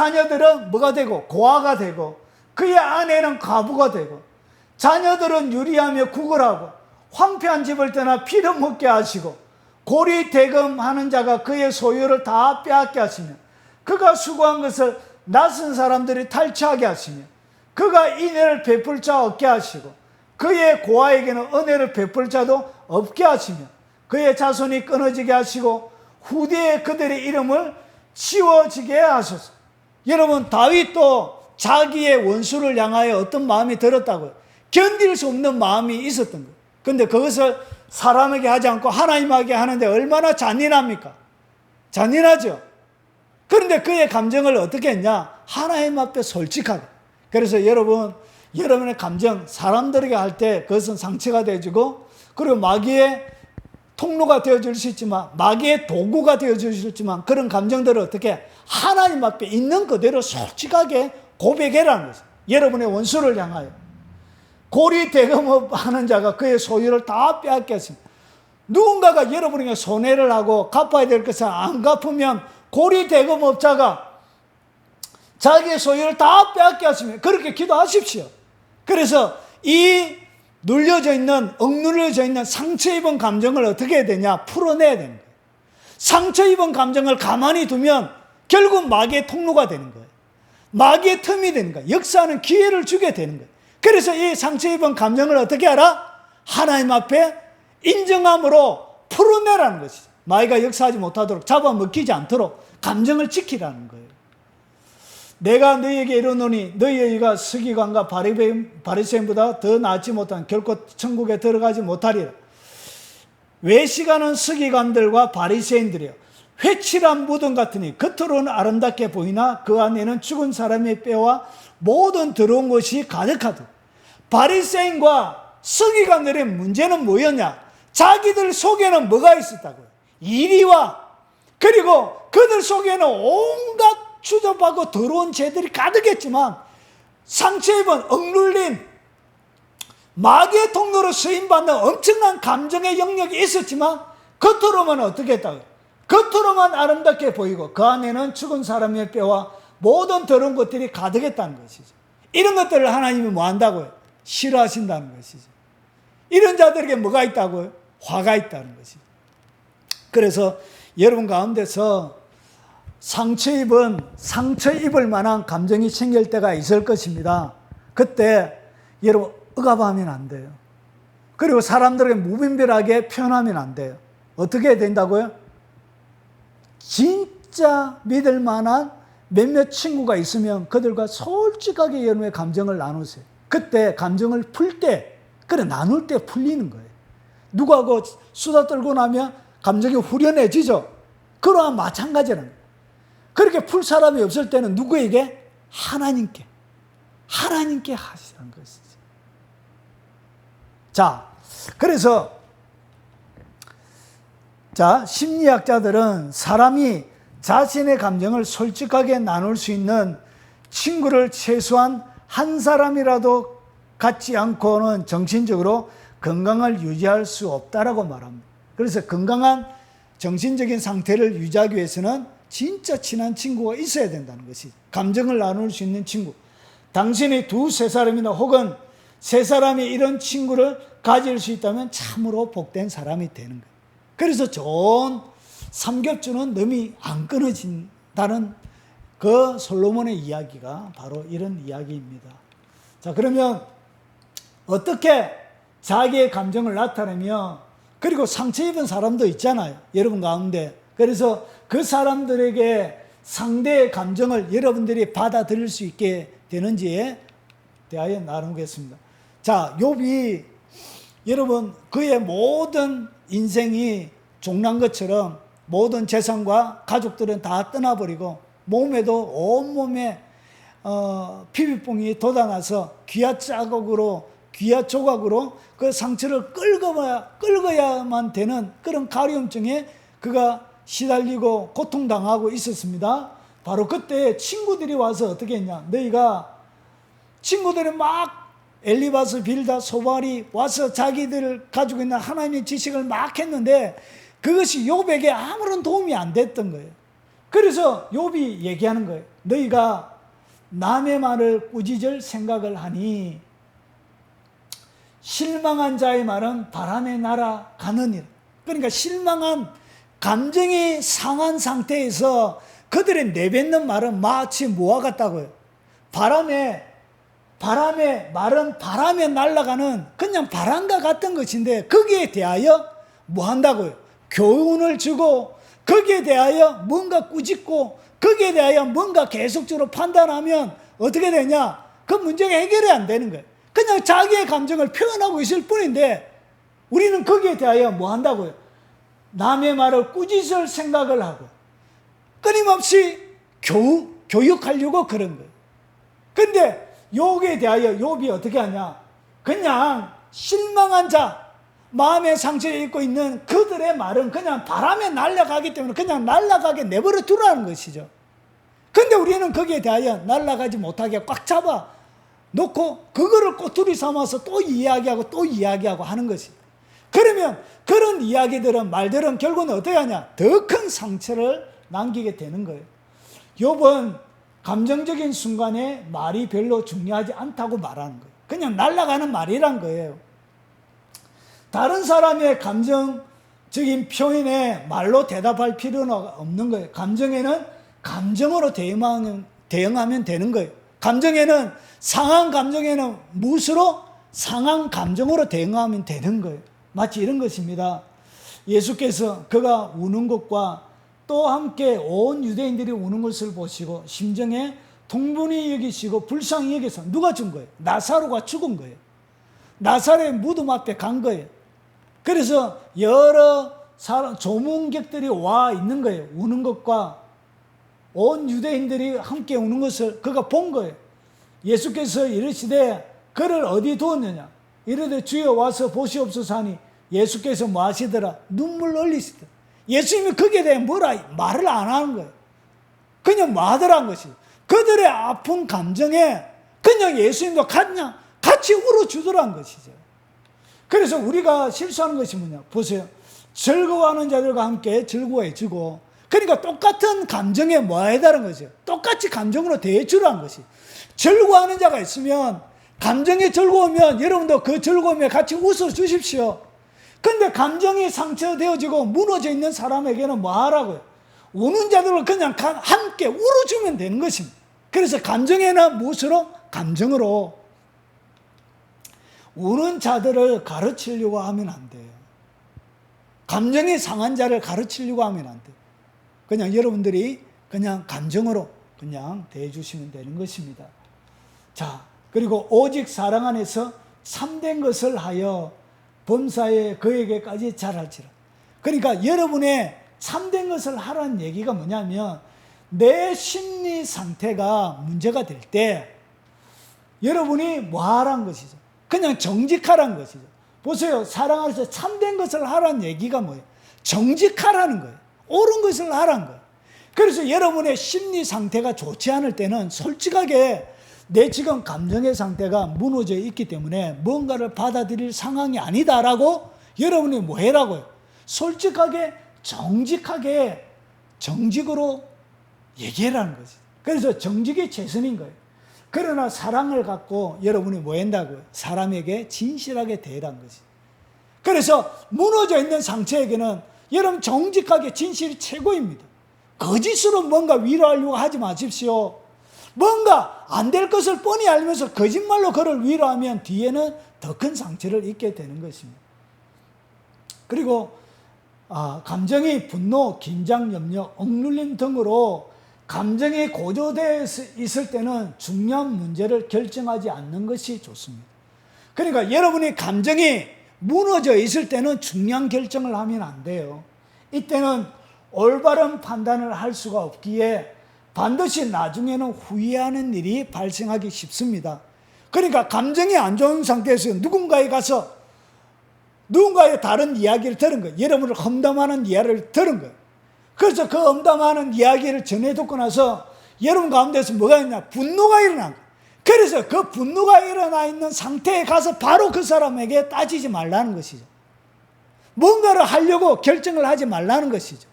자녀들은 뭐가 되고 고아가 되고 그의 아내는 과부가 되고 자녀들은 유리하며 구걸하고 황폐한 집을 떠나 피를 먹게 하시고 고리대금하는 자가 그의 소유를 다 빼앗게 하시며 그가 수고한 것을 낯선 사람들이 탈취하게 하시며 그가 인애를 베풀 자 없게 하시고 그의 고아에게는 은혜를 베풀 자도 없게 하시며 그의 자손이 끊어지게 하시고 후대에 그들의 이름을 지워지게 하소서. 여러분, 다윗도 자기의 원수를 향하여 어떤 마음이 들었다고요? 견딜 수 없는 마음이 있었던 거예요. 그런데 그것을 사람에게 하지 않고 하나님에게 하는데 얼마나 잔인합니까? 잔인하죠. 그런데 그의 감정을 어떻게 했냐? 하나님 앞에 솔직하게. 그래서 여러분, 여러분의 감정 사람들에게 할 때 그것은 상처가 되어지고 그리고 마귀의 통로가 되어줄 수 있지만 마귀의 도구가 되어줄 수 있지만 그런 감정들을 어떻게 하나님 앞에 있는 그대로 솔직하게 고백해라는 것이죠. 여러분의 원수를 향하여 고리대금하는 자가 그의 소유를 다 빼앗게 하십니다. 누군가가 여러분에게 손해를 하고 갚아야 될 것을 안 갚으면 고리대금업자가 자기의 소유를 다 빼앗게 하십니다. 그렇게 기도하십시오. 그래서 이 눌려져 있는, 억눌려져 있는 상처 입은 감정을 어떻게 해야 되냐? 풀어내야 되는 거예요. 상처 입은 감정을 가만히 두면 결국 마귀의 통로가 되는 거예요. 마귀의 틈이 되는 거예요. 역사하는 기회를 주게 되는 거예요. 그래서 이 상처 입은 감정을 어떻게 하라? 하나님 앞에 인정함으로 풀어내라는 것이죠. 마귀가 역사하지 못하도록, 잡아먹히지 않도록 감정을 지키라는 거예요. 내가 너희에게 이르노니 너희가 서기관과 바리새인보다 더 낫지 못한 결코 천국에 들어가지 못하리라. 외식하는 서기관들과 바리새인들이여, 회칠한 무덤 같으니 겉으로는 아름답게 보이나 그 안에는 죽은 사람의 뼈와 모든 더러운 것이 가득하다. 바리새인과 서기관들의 문제는 뭐였냐? 자기들 속에는 뭐가 있었다고요? 이리와, 그리고 그들 속에는 온갖 추접하고 더러운 죄들이 가득했지만 상처 입은 억눌린 마귀의 통로로 쓰임받는 엄청난 감정의 영역이 있었지만 겉으로만 어떻게 했다고요? 겉으로만 아름답게 보이고 그 안에는 죽은 사람의 뼈와 모든 더러운 것들이 가득했다는 것이죠. 이런 것들을 하나님이 뭐 한다고요? 싫어하신다는 것이죠. 이런 자들에게 뭐가 있다고요? 화가 있다는 것이죠. 그래서 여러분 가운데서 상처 입을 만한 감정이 생길 때가 있을 것입니다. 그때 여러분 억압하면 안 돼요. 그리고 사람들에게 무분별하게 표현하면 안 돼요. 어떻게 해야 된다고요? 진짜 믿을 만한 몇몇 친구가 있으면 그들과 솔직하게 여러분의 감정을 나누세요. 그때 감정을 풀 때, 그래 나눌 때 풀리는 거예요. 누구하고 수다 떨고 나면 감정이 후련해지죠. 그러한 마찬가지라는 거예요. 그렇게 풀 사람이 없을 때는 누구에게? 하나님께 하시라는 것이죠. 자, 그래서 심리학자들은 사람이 자신의 감정을 솔직하게 나눌 수 있는 친구를 최소한 한 사람이라도 갖지 않고는 정신적으로 건강을 유지할 수 없다라고 말합니다. 그래서 건강한 정신적인 상태를 유지하기 위해서는 진짜 친한 친구가 있어야 된다는 것이, 감정을 나눌 수 있는 친구. 당신이 두세 사람이나 혹은 세 사람이 이런 친구를 가질 수 있다면 참으로 복된 사람이 되는 거예요. 그래서 좋은 삼겹주는 넘이 안 끊어진다는 그 솔로몬의 이야기가 바로 이런 이야기입니다. 자, 그러면 어떻게 자기의 감정을 나타내며, 그리고 상처 입은 사람도 있잖아요, 여러분 가운데. 그래서 그 사람들에게 상대의 감정을 여러분들이 받아들일 수 있게 되는지에 대하여 나누겠습니다. 자, 욥이 여러분 그의 모든 인생이 종난 것처럼 모든 재산과 가족들은 다 떠나버리고 몸에도 온몸에 피부병이 돋아나서 귀하 조각으로 그 상처를 긁어야만 되는 그런 가려움증에 그가 시달리고 고통당하고 있었습니다. 바로 그때 친구들이 와서 어떻게 했냐? 너희가, 친구들이 막 엘리바스, 빌다, 소발이 와서 자기들 가지고 있는 하나님의 지식을 막 했는데 그것이 욥에게 아무런 도움이 안 됐던 거예요. 그래서 욥이 얘기하는 거예요. 너희가 남의 말을 꾸짖을 생각을 하니 실망한 자의 말은 바람에 날아가느니라. 그러니까 실망한 감정이 상한 상태에서 그들의 내뱉는 말은 마치 뭐와 같다고요? 말은 바람에 날아가는 그냥 바람과 같은 것인데 거기에 대하여 뭐 한다고요? 교훈을 주고 거기에 대하여 뭔가 꾸짖고 거기에 대하여 뭔가 계속적으로 판단하면 어떻게 되냐? 그 문제가 해결이 안 되는 거예요. 그냥 자기의 감정을 표현하고 있을 뿐인데 우리는 거기에 대하여 뭐 한다고요? 남의 말을 꾸짖을 생각을 하고 끊임없이 교육하려고 그런 거예요. 근데 욥에 대하여 욥이 어떻게 하냐? 그냥 실망한 자, 마음의 상처에 입고 있는 그들의 말은 그냥 바람에 날아가기 때문에 그냥 날아가게 내버려 두라는 것이죠. 근데 우리는 거기에 대하여 날아가지 못하게 꽉 잡아 놓고 그거를 꼬투리 삼아서 또 이야기하고 하는 것이. 그러면 그런 이야기들은 말들은 결국은 어떻게 하냐? 더 큰 상처를 남기게 되는 거예요. 욥은 감정적인 순간에 말이 별로 중요하지 않다고 말하는 거예요. 그냥 날아가는 말이란 거예요. 다른 사람의 감정적인 표현에 말로 대답할 필요는 없는 거예요. 감정에는 감정으로 대응하면 되는 거예요. 감정에는 상한 감정에는 무엇으로? 상한 감정으로 대응하면 되는 거예요. 마치 이런 것입니다. 예수께서 그가 우는 것과 또 함께 온 유대인들이 우는 것을 보시고 심정에 통분히 여기시고 불쌍히 여기서 누가 준 거예요? 나사로가 죽은 거예요. 나사로의 무덤 앞에 간 거예요. 그래서 여러 조문객들이 와 있는 거예요. 우는 것과 온 유대인들이 함께 우는 것을 그가 본 거예요. 예수께서 이르시되 그를 어디 두었느냐? 이르되 주여 와서 보시옵소서 하니 예수께서 뭐 하시더라? 눈물 흘리시더라. 예수님이 거기에 대해 말을 안 하는 거예요. 그냥 뭐 하더라는 것이. 그들의 아픈 감정에 그냥 예수님도 그냥 같이 울어주더라는 것이죠. 그래서 우리가 실수하는 것이 뭐냐? 보세요. 즐거워하는 자들과 함께 즐거워해주고, 그러니까 똑같은 감정에 뭐 해달라는 거죠. 똑같이 감정으로 대해주라는 것이. 즐거워하는 자가 있으면, 감정이 즐거우면 여러분도 그 즐거움에 같이 웃어주십시오. 근데 감정이 상처되어지고 무너져 있는 사람에게는 뭐 하라고요? 우는 자들을 그냥 함께 울어주면 되는 것입니다. 그래서 감정에는 무엇으로? 감정으로. 우는 자들을 가르치려고 하면 안 돼요. 감정이 상한 자를 가르치려고 하면 안 돼요. 그냥 여러분들이 그냥 감정으로 그냥 대해주시면 되는 것입니다. 자, 그리고 오직 사랑 안에서 참된 것을 하여 범사에 그에게까지 잘할지라. 그러니까 여러분의 참된 것을 하라는 얘기가 뭐냐면 내 심리 상태가 문제가 될 때 여러분이 뭐 하라는 것이죠? 그냥 정직하라는 것이죠. 보세요. 사랑 안에서 참된 것을 하라는 얘기가 뭐예요? 정직하라는 거예요. 옳은 것을 하라는 거예요. 그래서 여러분의 심리 상태가 좋지 않을 때는 솔직하게 내 지금 감정의 상태가 무너져 있기 때문에 뭔가를 받아들일 상황이 아니다라고 여러분이 뭐 해라고요? 솔직하게 정직하게 정직으로 얘기하라는 거지. 그래서 정직이 최선인 거예요. 그러나 사랑을 갖고 여러분이 뭐 한다고요? 사람에게 진실하게 대하라는 거지. 그래서 무너져 있는 상처에게는 여러분 정직하게 진실이 최고입니다. 거짓으로 뭔가 위로하려고 하지 마십시오. 뭔가 안 될 것을 뻔히 알면서 거짓말로 그를 위로하면 뒤에는 더 큰 상처를 입게 되는 것입니다. 그리고 감정이 분노, 긴장, 염려, 억눌림 등으로 감정이 고조되어 있을 때는 중요한 문제를 결정하지 않는 것이 좋습니다. 그러니까 여러분의 감정이 무너져 있을 때는 중요한 결정을 하면 안 돼요. 이때는 올바른 판단을 할 수가 없기에 반드시 나중에는 후회하는 일이 발생하기 쉽습니다. 그러니까 감정이 안 좋은 상태에서 누군가에 가서 누군가의 다른 이야기를 들은 거예요. 여러분을 험담하는 이야기를 들은 거예요. 그래서 그 험담하는 이야기를 전해 듣고 나서 여러분 가운데서 뭐가 있냐? 분노가 일어난 거예요. 그래서 그 분노가 일어나 있는 상태에 가서 바로 그 사람에게 따지지 말라는 것이죠. 뭔가를 하려고 결정을 하지 말라는 것이죠.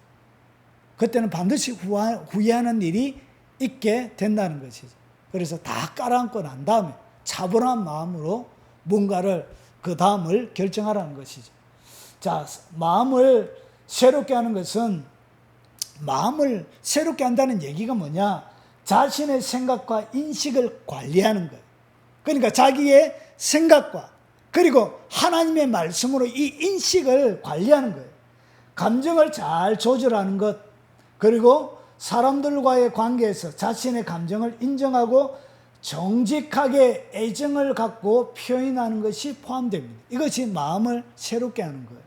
그때는 반드시 후회하는 일이 있게 된다는 것이죠. 그래서 다 깔아앉고 난 다음에 차분한 마음으로 뭔가를 그 다음을 결정하라는 것이죠. 자, 마음을 새롭게 하는 것은, 마음을 새롭게 한다는 얘기가 뭐냐? 자신의 생각과 인식을 관리하는 거예요. 그러니까 자기의 생각과 그리고 하나님의 말씀으로 이 인식을 관리하는 거예요. 감정을 잘 조절하는 것, 그리고 사람들과의 관계에서 자신의 감정을 인정하고 정직하게 애정을 갖고 표현하는 것이 포함됩니다. 이것이 마음을 새롭게 하는 거예요.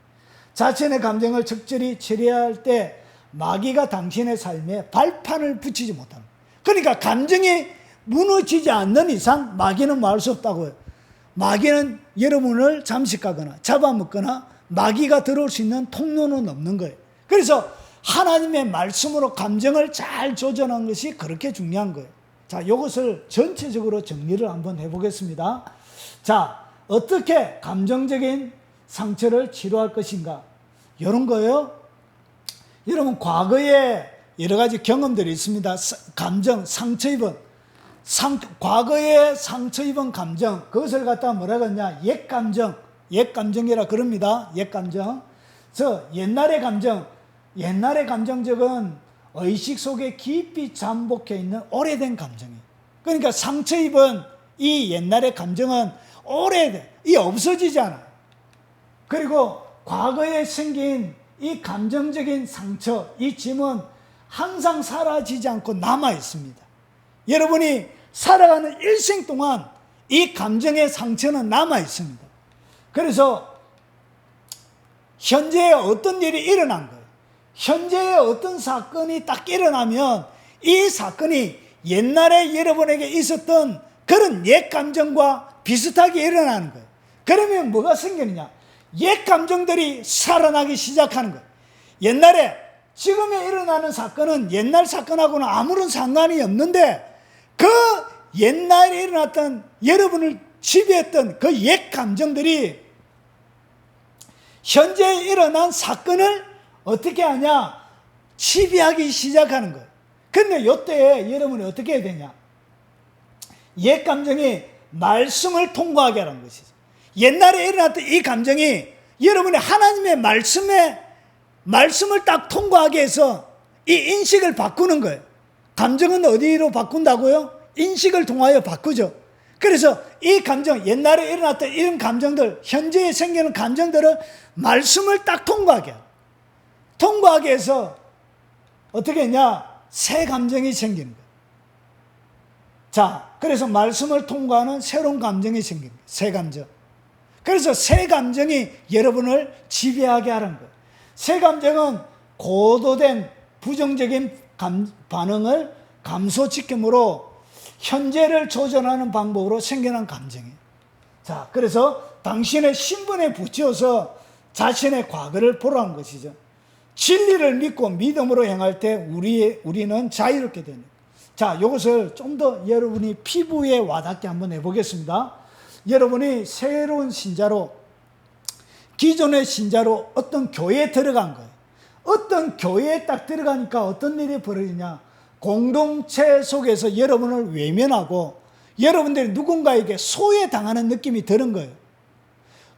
자신의 감정을 적절히 처리할 때 마귀가 당신의 삶에 발판을 붙이지 못합니다. 그러니까 감정이 무너지지 않는 이상 마귀는 뭐 할 수 없다고요. 마귀는 여러분을 잠식하거나 잡아먹거나 마귀가 들어올 수 있는 통로는 없는 거예요. 그래서 하나님의 말씀으로 감정을 잘 조절하는 것이 그렇게 중요한 거예요. 자, 이것을 전체적으로 정리를 한번 해보겠습니다. 자, 어떻게 감정적인 상처를 치료할 것인가? 이런 거요. 여러분, 과거에 여러 가지 경험들이 있습니다. 감정, 상처 입은, 과거에 상처 입은 감정, 그것을 갖다가 뭐라고 하냐? 옛 감정이라 그럽니다. 옛 감정. 옛날의 감정적은 의식 속에 깊이 잠복해 있는 오래된 감정이에요. 그러니까 상처 입은 이 옛날의 감정은 없어지지 않아요. 그리고 과거에 생긴 이 감정적인 상처, 이 짐은 항상 사라지지 않고 남아 있습니다. 여러분이 살아가는 일생 동안 이 감정의 상처는 남아 있습니다. 그래서 현재에 어떤 일이 일어난 거예요. 현재에 어떤 사건이 딱 일어나면 이 사건이 옛날에 여러분에게 있었던 그런 옛 감정과 비슷하게 일어나는 거예요. 그러면 뭐가 생기느냐? 옛 감정들이 살아나기 시작하는 거예요. 옛날에, 지금에 일어나는 사건은 옛날 사건하고는 아무런 상관이 없는데 그 옛날에 일어났던, 여러분을 지배했던 그 옛 감정들이 현재 일어난 사건을 어떻게 하냐? 지배하기 시작하는 거예요. 근데 이때 여러분이 어떻게 해야 되냐? 옛 감정이 말씀을 통과하게 하는 것이죠. 옛날에 일어났던 이 감정이 여러분의 하나님의 말씀을 딱 통과하게 해서 이 인식을 바꾸는 거예요. 감정은 어디로 바꾼다고요? 인식을 통하여 바꾸죠. 그래서 이 감정, 옛날에 일어났던 이런 감정들, 현재에 생기는 감정들을 말씀을 딱 통과하게 해서 어떻게 했냐? 새 감정이 생기는 거예요. 자, 그래서 말씀을 통과하는 새로운 감정이 생기는 거예요. 새 감정. 그래서 새 감정이 여러분을 지배하게 하는 거예요. 새 감정은 고도된 부정적인 반응을 감소시킴으로 현재를 조절하는 방법으로 생겨난 감정이에요. 자, 그래서 당신의 신분에 붙여서 자신의 과거를 보라는 것이죠. 진리를 믿고 믿음으로 행할 때 우리는 자유롭게 되는 거예요. 자, 이것을 좀 더 여러분이 피부에 와닿게 한번 해보겠습니다. 여러분이 새로운 신자로, 기존의 신자로 어떤 교회에 들어간 거예요. 어떤 교회에 딱 들어가니까 어떤 일이 벌어지냐? 공동체 속에서 여러분을 외면하고 여러분들이 누군가에게 소외당하는 느낌이 드는 거예요.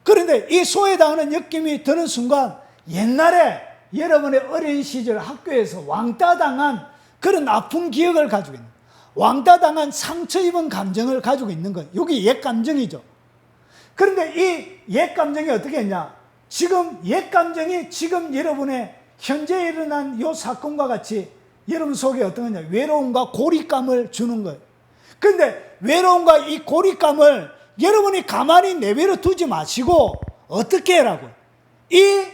그런데 이 소외당하는 느낌이 드는 순간 옛날에 여러분의 어린 시절 학교에서 왕따당한 그런 아픈 기억을 가지고 있는 거예요. 왕따당한 상처 입은 감정을 가지고 있는 거예요. 여기 옛 감정이죠. 그런데 이 옛 감정이 어떻게 했냐? 옛 감정이 지금 여러분의 현재 일어난 이 사건과 같이 여러분 속에 어떤 거냐? 외로움과 고립감을 주는 거예요. 그런데 외로움과 이 고립감을 여러분이 가만히 내버려 두지 마시고 어떻게 해라고? 이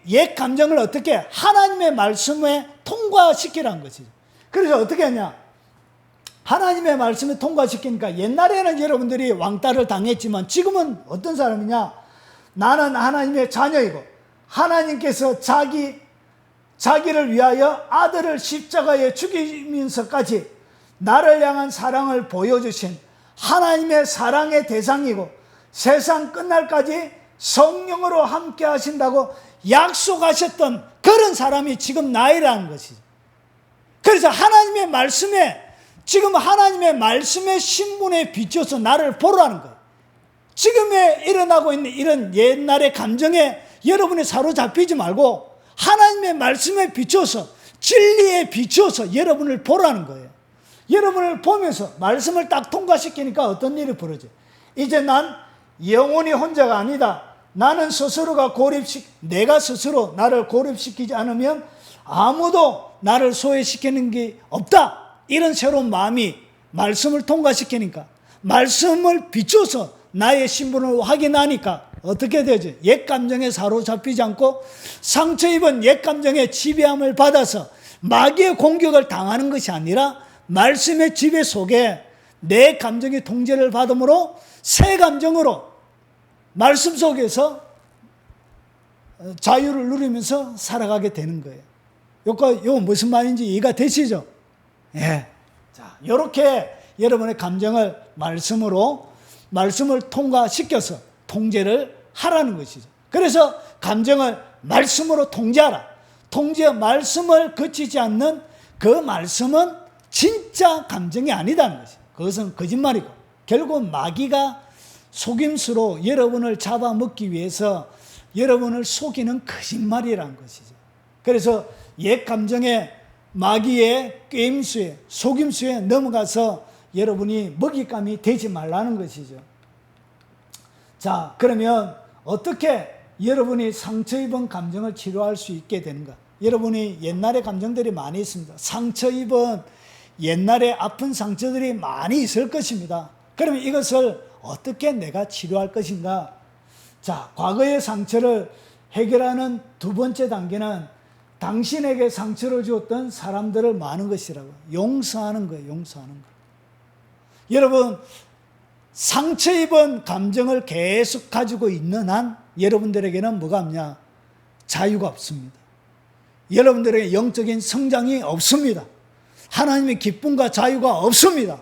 옛 감정을 어떻게 하나님의 말씀에 통과시키라는 것이죠. 그래서 어떻게 하냐? 하나님의 말씀에 통과시키니까 옛날에는 여러분들이 왕따를 당했지만 지금은 어떤 사람이냐? 나는 하나님의 자녀이고 하나님께서 자기를 위하여 아들을 십자가에 죽이면서까지 나를 향한 사랑을 보여주신 하나님의 사랑의 대상이고 세상 끝날까지 성령으로 함께 하신다고 약속하셨던 그런 사람이 지금 나이라는 것이죠. 그래서 하나님의 말씀에, 지금 하나님의 말씀의 신분에 비춰서 나를 보라는 거예요. 지금에 일어나고 있는 이런 옛날의 감정에 여러분이 사로잡히지 말고 하나님의 말씀에 비춰서, 진리에 비춰서 여러분을 보라는 거예요. 여러분을 보면서 말씀을 딱 통과시키니까 어떤 일이 벌어져요? 이제 난 영원히 혼자가 아니다. 나는 스스로가 내가 스스로 나를 고립시키지 않으면 아무도 나를 소외시키는 게 없다. 이런 새로운 마음이 말씀을 통과시키니까, 말씀을 비춰서 나의 신분을 확인하니까 어떻게 되죠? 옛 감정에 사로잡히지 않고 상처 입은 옛 감정의 지배함을 받아서 마귀의 공격을 당하는 것이 아니라 말씀의 지배 속에 내 감정이 통제를 받음으로 새 감정으로 말씀 속에서 자유를 누리면서 살아가게 되는 거예요. 이거 무슨 말인지 이해가 되시죠? 예. 자, 이렇게 여러분의 감정을 말씀을 통과시켜서 통제를 하라는 것이죠. 그래서 감정을 말씀으로 통제하라. 말씀을 거치지 않는 그 말씀은 진짜 감정이 아니다는 것이죠. 그것은 거짓말이고, 결국 마귀가 속임수로 여러분을 잡아먹기 위해서 여러분을 속이는 거짓말이라는 것이죠. 그래서 옛 감정에 마귀의 꾀임수에, 속임수에 넘어가서 여러분이 먹잇감이 되지 말라는 것이죠. 자, 그러면 어떻게 여러분이 상처 입은 감정을 치료할 수 있게 되는가? 여러분이 옛날에 감정들이 많이 있습니다. 상처 입은 옛날에 아픈 상처들이 많이 있을 것입니다. 그러면 이것을 어떻게 내가 치료할 것인가? 자, 과거의 상처를 해결하는 두 번째 단계는 당신에게 상처를 주었던 사람들을 많은 것이라고. 용서하는 거예요. 용서하는 거. 여러분, 상처 입은 감정을 계속 가지고 있는 한 여러분들에게는 뭐가 없냐? 자유가 없습니다. 여러분들에게 영적인 성장이 없습니다. 하나님의 기쁨과 자유가 없습니다.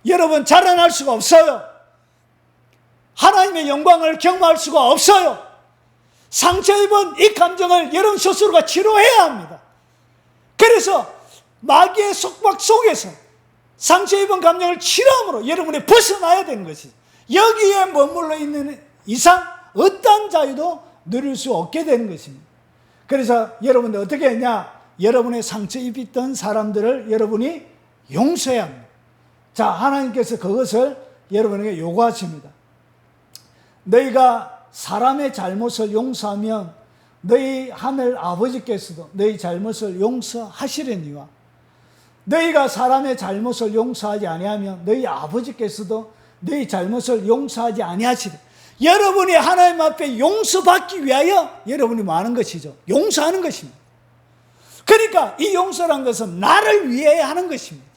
여러분 자라날 수가 없어요. 하나님의 영광을 경험할 수가 없어요. 상처 입은 이 감정을 여러분 스스로가 치료해야 합니다. 그래서 마귀의 속박 속에서 상처 입은 감정을 치료함으로 여러분이 벗어나야 되는 것이죠. 여기에 머물러 있는 이상 어떠한 자유도 누릴 수 없게 되는 것입니다. 그래서 여러분들 어떻게 했냐? 여러분의 상처 입었던 사람들을 여러분이 용서해야 합니다. 자, 하나님께서 그것을 여러분에게 요구하십니다. 너희가 사람의 잘못을 용서하면 너희 하늘 아버지께서도 너희 잘못을 용서하시려니와 너희가 사람의 잘못을 용서하지 아니하면 너희 아버지께서도 너희 잘못을 용서하지 아니하시리. 여러분이 하나님 앞에 용서받기 위하여 여러분이 뭐 하는 것이죠? 용서하는 것입니다. 그러니까 이 용서란 것은 나를 위해 하는 것입니다.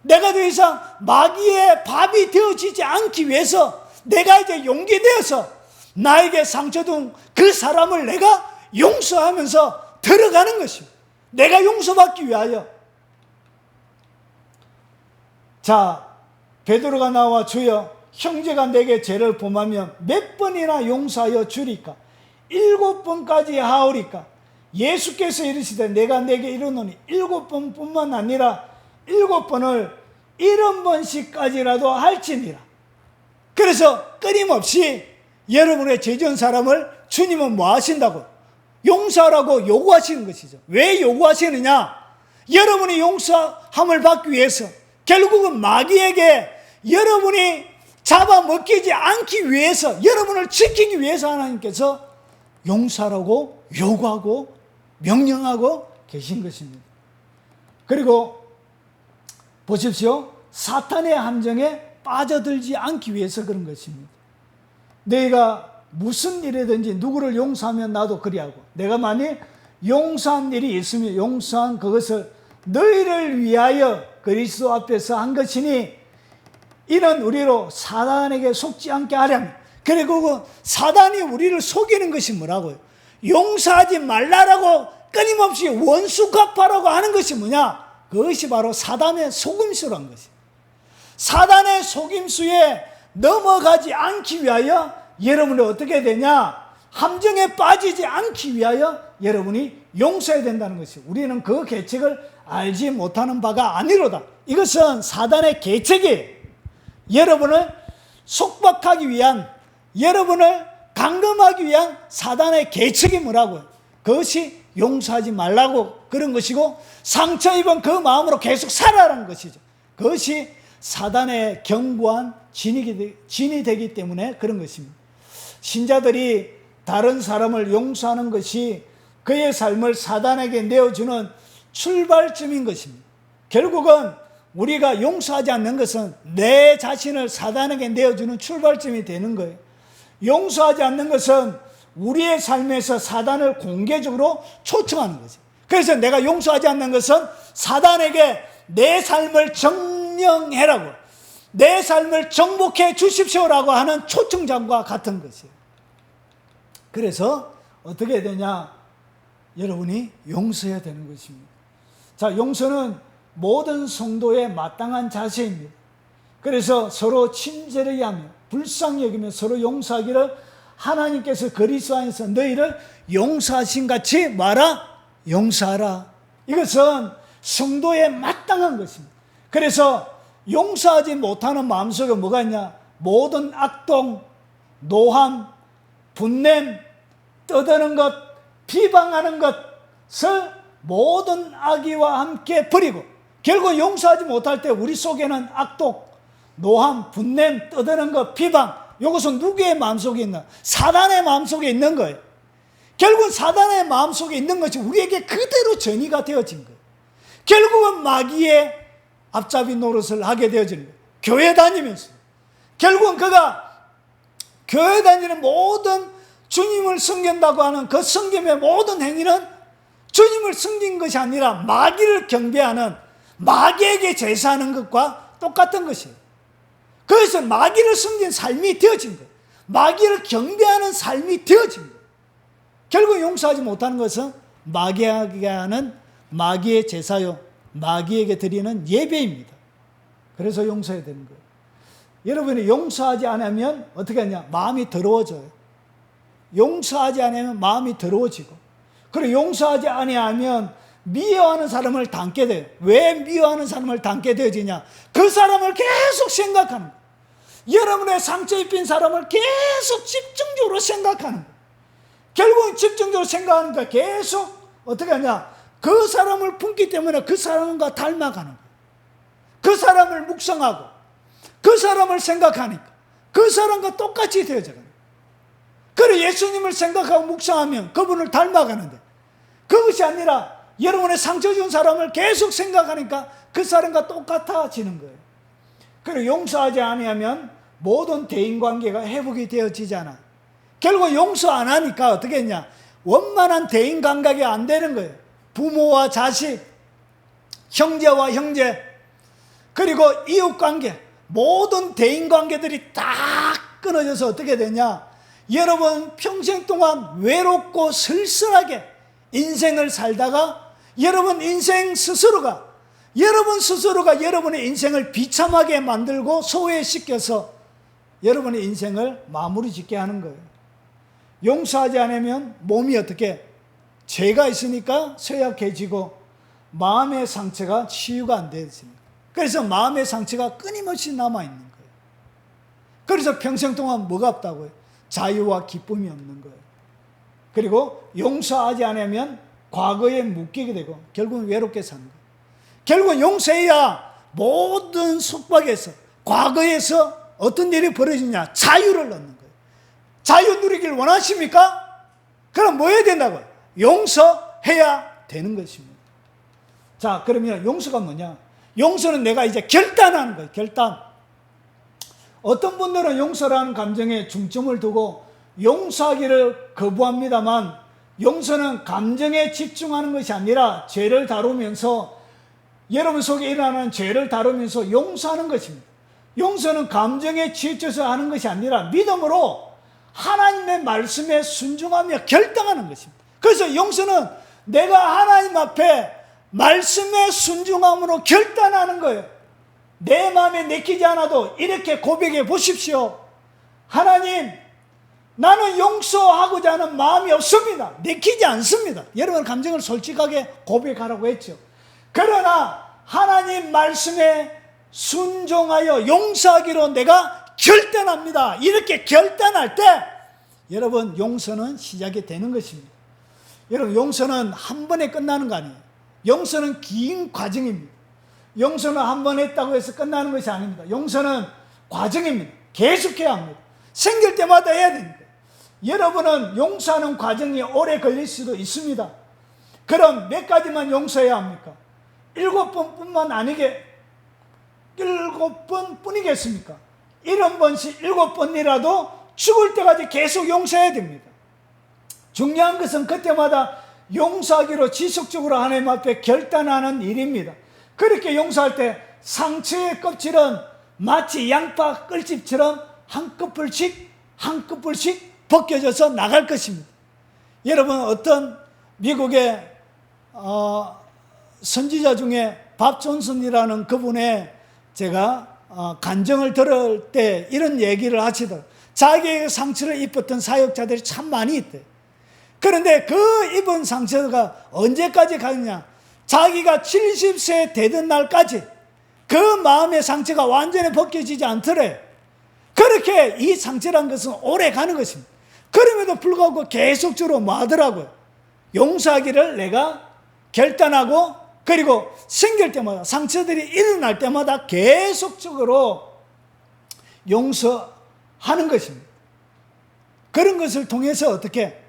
내가 더 이상 마귀의 밥이 되어지지 않기 위해서 내가 이제 용기 되어서 나에게 상처 준 그 사람을 내가 용서하면서 들어가는 것입니다. 내가 용서받기 위하여. 자, 베드로가 나와 주여 형제가 내게 죄를 범하면 몇 번이나 용서하여 주리까? 7번까지 하오리까? 예수께서 이르시되 내가 내게 이르노니 7번뿐만 아니라 7번을 70번씩까지라도 할지니라. 그래서 끊임없이 여러분의 죄 지은 사람을 주님은 뭐 하신다고? 용서하라고 요구하시는 것이죠. 왜 요구하시느냐? 여러분이 용서함을 받기 위해서, 결국은 마귀에게 여러분이 잡아먹히지 않기 위해서, 여러분을 지키기 위해서 하나님께서 용서하라고 요구하고 명령하고 계신 것입니다. 그리고 보십시오. 사탄의 함정에 빠져들지 않기 위해서 그런 것입니다. 너희가 무슨 일이든지 누구를 용서하면 나도 그리하고, 내가 만일 용서한 일이 있으면 용서한 그것을 너희를 위하여 그리스도 앞에서 한 것이니 이는 우리로 사단에게 속지 않게 하려면. 그리고 사단이 우리를 속이는 것이 뭐라고요? 용서하지 말라라고 끊임없이 원수 갚아라고 하는 것이 뭐냐? 그것이 바로 사단의 속임수란 것이에요. 사단의 속임수에 넘어가지 않기 위하여 여러분이 어떻게 되냐? 함정에 빠지지 않기 위하여 여러분이 용서해야 된다는 것이요. 우리는 그 계책을 알지 못하는 바가 아니로다. 이것은 사단의 계책이에요. 여러분을 속박하기 위한, 여러분을 감금하기 위한 사단의 계책이 뭐라고요? 그것이 용서하지 말라고 그런 것이고, 상처 입은 그 마음으로 계속 살아라는 것이죠. 그것이 사단의 견고한 진이 되기 때문에 그런 것입니다. 신자들이 다른 사람을 용서하는 것이 그의 삶을 사단에게 내어주는 출발점인 것입니다. 결국은 우리가 용서하지 않는 것은 내 자신을 사단에게 내어주는 출발점이 되는 거예요. 용서하지 않는 것은 우리의 삶에서 사단을 공개적으로 초청하는 거죠. 그래서 내가 용서하지 않는 것은 사단에게 내 삶을 정령해라고, 내 삶을 정복해 주십시오라고 하는 초청장과 같은 것이에요. 그래서 어떻게 되냐? 여러분이 용서해야 되는 것입니다. 자, 용서는 모든 성도의 마땅한 자세입니다. 그래서 서로 친절히 하며 불쌍히 여기며 서로 용서하기를 하나님께서 그리스도 안에서 너희를 용서하신 같이 마라, 용서하라. 이것은 성도의 마땅한 것입니다. 그래서 용서하지 못하는 마음속에 뭐가 있냐? 모든 악동, 노함, 분냄, 떠드는 것, 비방하는 것을 모든 악의와 함께 버리고, 결국 용서하지 못할 때 우리 속에는 악독, 노함, 분냄, 떠드는 것, 비방, 이것은 누구의 마음속에 있나? 사단의 마음속에 있는 거예요. 결국은 사단의 마음속에 있는 것이 우리에게 그대로 전이가 되어진 거예요. 결국은 마귀의 앞잡이 노릇을 하게 되어지는 거예요. 교회 다니면서 결국은 그가 교회 다니는 모든 주님을 섬긴다고 하는 그 섬김의 모든 행위는 주님을 섬긴 것이 아니라 마귀를 경배하는, 마귀에게 제사하는 것과 똑같은 것이에요. 그래서 마귀를 섬긴 삶이 되어진 거예요. 마귀를 경배하는 삶이 되어진 거예요. 결국 용서하지 못하는 것은 마귀에게 하는 마귀의 제사요, 마귀에게 드리는 예배입니다. 그래서 용서해야 되는 거예요. 여러분이 용서하지 않으면 어떻게 하냐? 마음이 더러워져요. 용서하지 않으면 마음이 더러워지고, 그리고 용서하지 아니하면 미워하는 사람을 닮게 돼요. 왜 미워하는 사람을 닮게 되어지냐? 그 사람을 계속 생각하는 거예요. 여러분의 상처 입힌 사람을 계속 집중적으로 생각하는 거예요. 결국은 집중적으로 생각하니까 계속 어떻게 하냐? 그 사람을 품기 때문에 그 사람과 닮아가는 거예요. 그 사람을 묵상하고 그 사람을 생각하니까 그 사람과 똑같이 되어져가는 거예요. 그래, 예수님을 생각하고 묵상하면 그분을 닮아가는데, 그것이 아니라 여러분의 상처 준 사람을 계속 생각하니까 그 사람과 똑같아지는 거예요. 그리고 용서하지 아니하면 모든 대인관계가 회복이 되어지잖아. 결국 용서 안 하니까 어떻게 했냐? 원만한 대인관계가 안 되는 거예요. 부모와 자식, 형제와 형제, 그리고 이웃관계, 모든 대인관계들이 다 끊어져서 어떻게 되냐? 여러분 평생 동안 외롭고 쓸쓸하게 인생을 살다가 여러분 스스로가 여러분의 인생을 비참하게 만들고 소외시켜서 여러분의 인생을 마무리 짓게 하는 거예요. 용서하지 않으면 몸이 어떻게? 죄가 있으니까 쇠약해지고 마음의 상처가 치유가 안 되었습니다. 그래서 마음의 상처가 끊임없이 남아있는 거예요. 그래서 평생 동안 뭐가 없다고요? 자유와 기쁨이 없는 거예요. 그리고 용서하지 않으면 과거에 묶이게 되고 결국은 외롭게 사는 거예요. 결국은 용서해야 모든 속박에서, 과거에서 어떤 일이 벌어지냐? 자유를 얻는 거예요. 자유 누리길 원하십니까? 그럼 뭐 해야 된다고요? 용서해야 되는 것입니다. 자, 그러면 용서가 뭐냐? 용서는 내가 이제 결단하는 거예요. 결단. 어떤 분들은 용서라는 감정에 중점을 두고 용서하기를 거부합니다만, 용서는 감정에 집중하는 것이 아니라 죄를 다루면서, 여러분 속에 일어나는 죄를 다루면서 용서하는 것입니다. 용서는 감정에 치우쳐서 하는 것이 아니라 믿음으로 하나님의 말씀에 순종하며 결정하는 것입니다. 그래서 용서는 내가 하나님 앞에 말씀에 순종함으로 결단하는 거예요. 내 마음에 내키지 않아도 이렇게 고백해 보십시오. 하나님, 나는 용서하고자 하는 마음이 없습니다. 내키지 않습니다. 여러분 감정을 솔직하게 고백하라고 했죠. 그러나 하나님 말씀에 순종하여 용서하기로 내가 결단합니다. 이렇게 결단할 때 여러분 용서는 시작이 되는 것입니다. 여러분 용서는 한 번에 끝나는 거 아니에요. 용서는 긴 과정입니다. 용서는 한 번 했다고 해서 끝나는 것이 아닙니다. 용서는 과정입니다. 계속해야 합니다. 생길 때마다 해야 됩니다. 여러분은 용서하는 과정이 오래 걸릴 수도 있습니다. 그럼 몇 가지만 용서해야 합니까? 7번뿐만 아니게 7번뿐이겠습니까? 70번씩 7번이라도 죽을 때까지 계속 용서해야 됩니다. 중요한 것은 그때마다 용서하기로 지속적으로 하나님 앞에 결단하는 일입니다. 그렇게 용서할 때 상처의 껍질은 마치 양파 꿀집처럼 한꺼풀씩 벗겨져서 나갈 것입니다. 여러분 어떤 미국의 선지자 중에 밥 존슨이라는 그분의 제가 간증을 들을 때 이런 얘기를 하시더라고요. 자기의 상처를 입었던 사역자들이 참 많이 있대요. 그런데 그 입은 상처가 언제까지 가느냐? 자기가 70세 되던 날까지 그 마음의 상처가 완전히 벗겨지지 않더래요. 그렇게 이 상처란 것은 오래 가는 것입니다. 그럼에도 불구하고 계속적으로 뭐 하더라고요? 용서하기를 내가 결단하고 그리고 생길 때마다 상처들이 일어날 때마다 계속적으로 용서하는 것입니다. 그런 것을 통해서 어떻게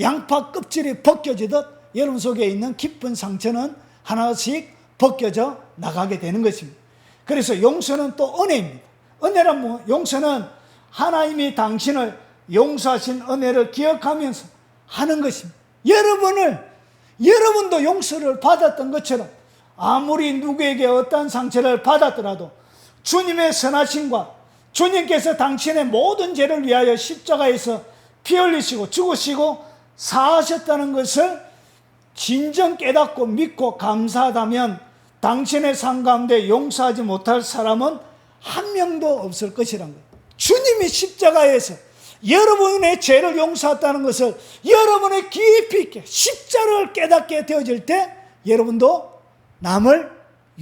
양파 껍질이 벗겨지듯 여러분 속에 있는 깊은 상처는 하나씩 벗겨져 나가게 되는 것입니다. 그래서 용서는 또 은혜입니다. 은혜란 뭐? 용서는 하나님이 당신을 용서하신 은혜를 기억하면서 하는 것입니다. 여러분도 용서를 받았던 것처럼 아무리 누구에게 어떤 상처를 받았더라도 주님의 선하심과 주님께서 당신의 모든 죄를 위하여 십자가에서 피 흘리시고 죽으시고 사하셨다는 것을 진정 깨닫고 믿고 감사하다면 당신의 삶 가운데 용서하지 못할 사람은 한 명도 없을 것이란 거예요. 주님이 십자가에서 여러분의 죄를 용서했다는 것을 여러분의 깊이 있게 십자가를 깨닫게 되어질 때 여러분도 남을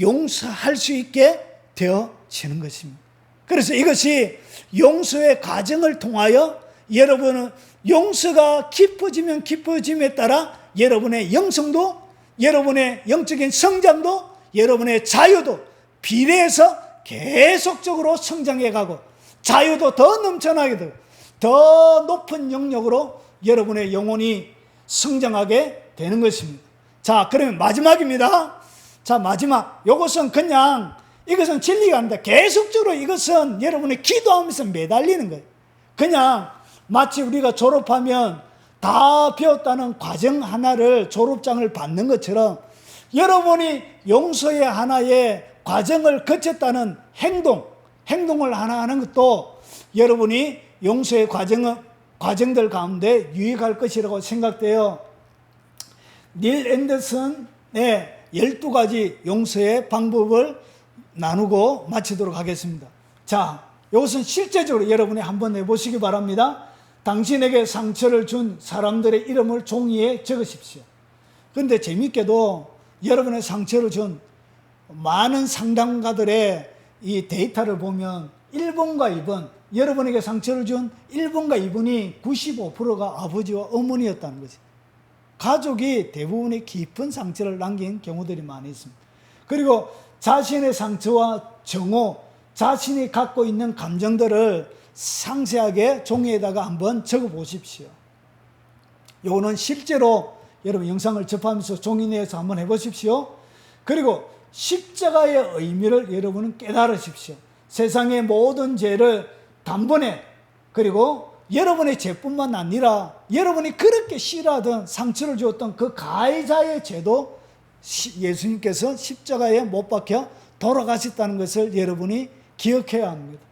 용서할 수 있게 되어지는 것입니다. 그래서 이것이 용서의 과정을 통하여 여러분은 용서가 깊어지면 깊어짐에 따라 여러분의 영성도 여러분의 영적인 성장도 여러분의 자유도 비례해서 계속적으로 성장해가고 자유도 더 넘쳐나게 되고 더 높은 영역으로 여러분의 영혼이 성장하게 되는 것입니다. 자, 그러면 마지막입니다. 자, 마지막. 이것은 그냥 이것은 진리가 아닙니다. 계속적으로 이것은 여러분이 기도하면서 매달리는 거예요. 그냥 마치 우리가 졸업하면 다 배웠다는 과정 하나를 졸업장을 받는 것처럼 여러분이 용서의 하나의 과정을 거쳤다는 행동을 하나 하는 것도 여러분이 용서의 과정들 가운데 유익할 것이라고 생각돼요. 닐 앤더슨의 12가지 용서의 방법을 나누고 마치도록 하겠습니다. 자, 이것은 실제적으로 여러분이 한번 해보시기 바랍니다. 당신에게 상처를 준 사람들의 이름을 종이에 적으십시오. 그런데 재미있게도 여러분의 상처를 준 많은 상담가들의 이 데이터를 보면 1번과 2번, 여러분에게 상처를 준 1번과 2번이 95%가 아버지와 어머니였다는 거죠. 가족이 대부분의 깊은 상처를 남긴 경우들이 많이 있습니다. 그리고 자신의 상처와 정오, 자신이 갖고 있는 감정들을 상세하게 종이에다가 한번 적어 보십시오. 요거는 실제로 여러분 영상을 접하면서 종이 내에서 한번 해보십시오. 그리고 십자가의 의미를 여러분은 깨달으십시오. 세상의 모든 죄를 단번에, 그리고 여러분의 죄뿐만 아니라 여러분이 그렇게 싫어하던 상처를 주었던 그 가해자의 죄도 예수님께서 십자가에 못 박혀 돌아가셨다는 것을 여러분이 기억해야 합니다.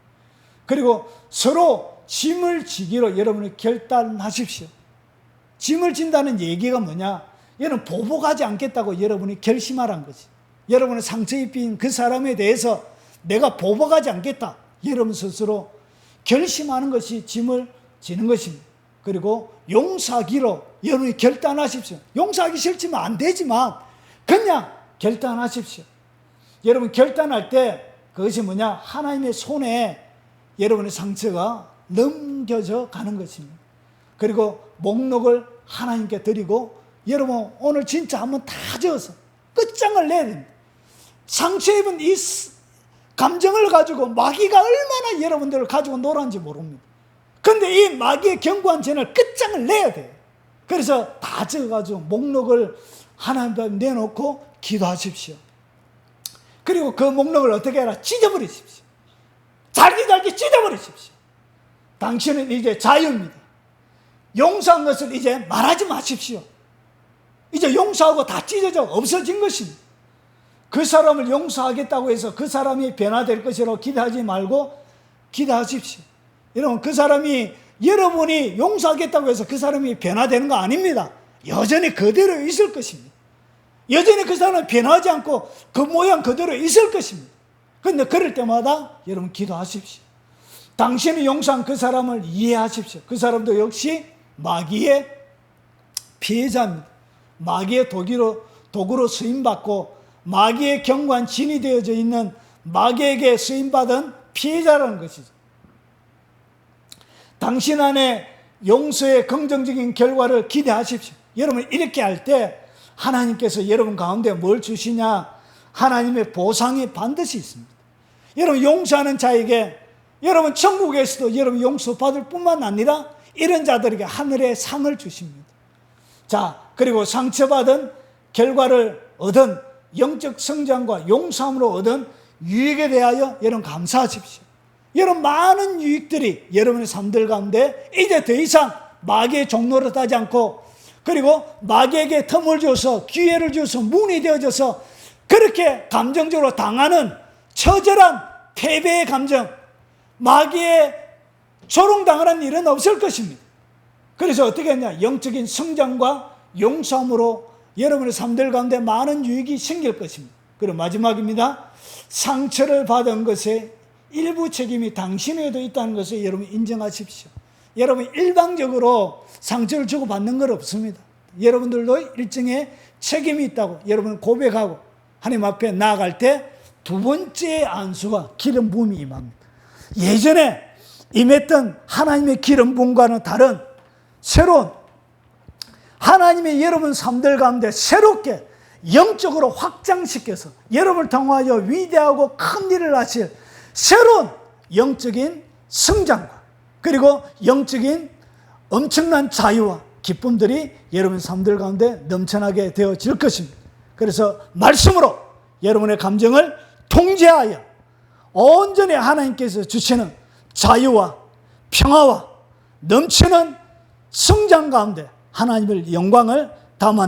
그리고 서로 짐을 지기로 여러분이 결단하십시오. 짐을 진다는 얘기가 뭐냐? 얘는 보복하지 않겠다고 여러분이 결심하라는 거지. 여러분의 상처 입힌 그 사람에 대해서 내가 보복하지 않겠다. 여러분 스스로 결심하는 것이 짐을 지는 것입니다. 그리고 용서하기로 여러분이 결단하십시오. 용서하기 싫지만 안 되지만 그냥 결단하십시오. 여러분 결단할 때 그것이 뭐냐? 하나님의 손에 여러분의 상처가 넘겨져 가는 것입니다. 그리고 목록을 하나님께 드리고 여러분 오늘 진짜 한번 다 저어서 끝장을 내야 됩니다. 상처 입은 이 감정을 가지고 마귀가 얼마나 여러분들을 가지고 놀았는지 모릅니다. 근데 이 마귀의 견고한 죄를 끝장을 내야 돼요. 그래서 다 적어가지고 목록을 하나님 앞에 내놓고 기도하십시오. 그리고 그 목록을 어떻게 해라? 찢어버리십시오. 잘게 찢어버리십시오. 당신은 이제 자유입니다. 용서한 것을 이제 말하지 마십시오. 이제 용서하고 다 찢어져 없어진 것입니다. 그 사람을 용서하겠다고 해서 그 사람이 변화될 것이라고 기대하지 말고 기대하십시오. 여러분 그 사람이 여러분이 용서하겠다고 해서 그 사람이 변화되는 거 아닙니다. 여전히 그대로 있을 것입니다. 여전히 그 사람은 변하지 않고 그 모양 그대로 있을 것입니다. 그런데 그럴 때마다 여러분 기도하십시오. 당신이 용서한 그 사람을 이해하십시오. 그 사람도 역시 마귀의 피해자입니다. 마귀의 도구로 쓰임받고 마귀의 견고한 진이 되어져 있는 마귀에게 쓰임받은 피해자라는 것이죠. 당신 안에 용서의 긍정적인 결과를 기대하십시오. 여러분 이렇게 할 때 하나님께서 여러분 가운데 뭘 주시냐? 하나님의 보상이 반드시 있습니다. 여러분 용서하는 자에게 여러분 천국에서도 여러분 용서받을 뿐만 아니라 이런 자들에게 하늘의 상을 주십니다. 자, 그리고 상처받은 결과를 얻은 영적 성장과 용서함으로 얻은 유익에 대하여 여러분 감사하십시오. 여러분 많은 유익들이 여러분의 삶들 가운데 이제 더 이상 마귀의 종노릇 하지 않고 그리고 마귀에게 틈을 줘서 기회를 줘서 문이 되어져서 그렇게 감정적으로 당하는 처절한 패배의 감정, 마귀의 조롱당하는 일은 없을 것입니다. 그래서 어떻게 했냐? 영적인 성장과 용서함으로 여러분의 삶들 가운데 많은 유익이 생길 것입니다. 그리고 마지막입니다. 상처를 받은 것에 일부 책임이 당신에게도 있다는 것을 여러분 인정하십시오. 여러분 일방적으로 상처를 주고받는 건 없습니다. 여러분들도 일정의 책임이 있다고 여러분 고백하고 하나님 앞에 나아갈 때 두 번째 안수가 기름 부음이 임합니다. 예전에 임했던 하나님의 기름 부음과는 다른 새로운 하나님의 여러분 삶들 가운데 새롭게 영적으로 확장시켜서 여러분을 통하여 위대하고 큰 일을 하실 새로운 영적인 성장과 그리고 영적인 엄청난 자유와 기쁨들이 여러분 삶들 가운데 넘쳐나게 되어질 것입니다. 그래서 말씀으로 여러분의 감정을 통제하여 온전히 하나님께서 주시는 자유와 평화와 넘치는 성장 가운데 하나님의 영광을 담아